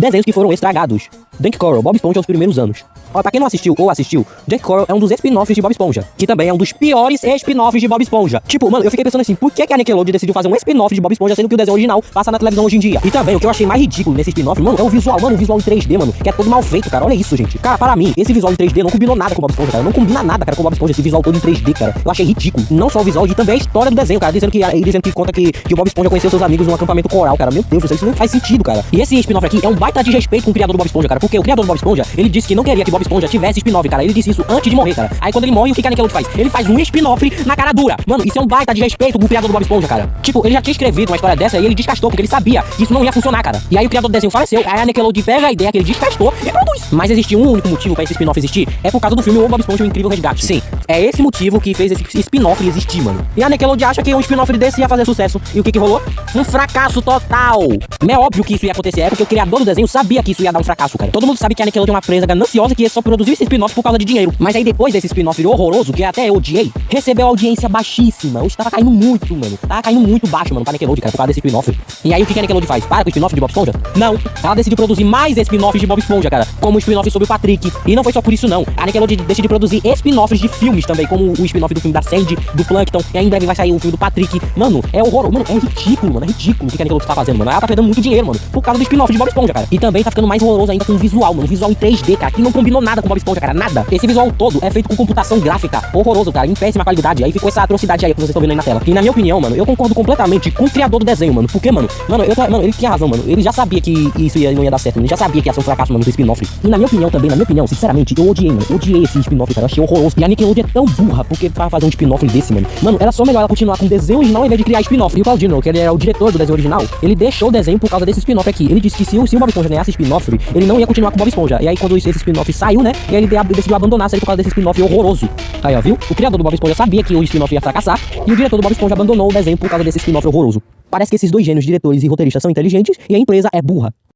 desenhos que foram estragados. Jack Coral, Bob Esponja aos primeiros anos. Ó, pra quem não assistiu ou assistiu, Jack Coral é um dos spin-offs de Bob Esponja, que também é um dos piores spin-offs de Bob Esponja. Tipo, mano, eu fiquei pensando assim, por que a Nickelodeon decidiu fazer um spin-off de Bob Esponja, sendo que o desenho original passa na televisão hoje em dia? E também, o que eu achei mais ridículo nesse spin-off, mano, é o visual, mano, o visual em 3D, mano, que é todo mal feito, cara. Olha isso, gente. Cara, para mim, esse visual em 3D não combinou nada com o Bob Esponja, cara. Não combina nada, cara, com o Bob Esponja, esse visual todo em 3D, cara. Eu achei ridículo. Não só o visual, e também a história do desenho, cara, dizendo que conta que o Bob Esponja conheceu seus amigos num acampamento coral, cara. Meu Deus do céu, isso não faz sentido, cara. E esse spin-off aqui é um baita de respeito com o criador do Bob Esponja, cara, porque o criador do Bob Esponja, ele disse que não queria que Bob Esponja tivesse spin-off, cara. Ele disse isso antes de morrer, cara. Aí quando ele morre, o que a Nickelodeon faz? Ele faz um spin-off na cara dura. Mano, isso é um baita de respeito com o criador do Bob Esponja, cara. Tipo, ele já tinha escrevido uma história dessa e ele descastou, porque ele sabia que isso não ia funcionar, cara. E aí o criador do desenho faleceu, aí a Nickelodeon pega a ideia que ele descastou e produz. Mas existe um único motivo pra esse spin-off existir, é por causa do filme O Bob Esponja e o Incrível Resgate. Sim, é esse motivo que fez esse spin-off existir, mano. E a Nickelodeon acha que um spin-off desse ia fazer sucesso. E o que rolou? Um fracasso total. Não é óbvio que isso ia acontecer, é porque o criador do desenho sabia que isso ia dar um fracasso, cara. Todo mundo sabe que a Nickelodeon é uma empresa gananciosa que só produziu esse spin-off por causa de dinheiro. Mas aí depois desse spin-off horroroso, que até eu odiei, recebeu audiência baixíssima. Hoje tava caindo muito, mano. Tava caindo muito baixo, mano, pra Nickelodeon, cara, por causa desse spin-off. E aí o que a Nickelodeon faz? Para com o spin-off de Bob Esponja? Não. Ela decidiu produzir mais spin-offs de Bob Esponja, cara. Como o spin-off sobre o Patrick. E não foi só por isso, não. A Nickelodeon decidiu produzir spin-offs de filmes também, como o spin-off do filme da Sandy, do Plankton. E aí em breve vai sair o filme do Patrick. Mano, é horroroso. Mano, é ridículo, mano. É ridículo o que a Nickelodeon tá fazendo, mano. Ela tá perdendo muito dinheiro, mano, por causa do spin-off de Bob Esponja, cara. E também tá ficando mais horroroso ainda com o visual, mano. O visual em 3D, cara, que não combinou nada com Bob Esponja, cara. Nada. Esse visual todo é feito com computação gráfica. Horroroso, cara. Em péssima qualidade. Aí ficou essa atrocidade aí que vocês estão vendo aí na tela. E na minha opinião, mano, eu concordo completamente com o criador do desenho, mano. Porque, mano, ele tinha razão, mano. Ele já sabia que isso não ia dar certo, mano. Ele já sabia que ia ser um fracasso, mano, do spin-off. E na minha opinião, sinceramente, eu odiei, mano. Eu odiei esse spin-off, cara. Eu achei horroroso. E a Nickelodeon é tão burra, porque pra fazer um spin-off desse, mano. Mano, era só melhor ela continuar com o desenho original ao invés de criar spin-off. E o Claudino, que ele era o diretor do desenho original, ele deixou o desenho por causa desse spin-off aqui. Ele disse que se o Bob Esponja ganhasse spin-off, ele não ia continuar com o Bob Esponja. E aí quando esse spin-off saiu, né? E aí ele decidiu abandonar a série por causa desse spin-off horroroso. Aí, ó, viu? O criador do Bob Esponja sabia que o spin-off ia fracassar e o diretor do Bob Esponja abandonou o desenho por causa desse spin-off horroroso. Parece que esses dois gênios, diretores e roteiristas, são inteligentes e a empresa é burra.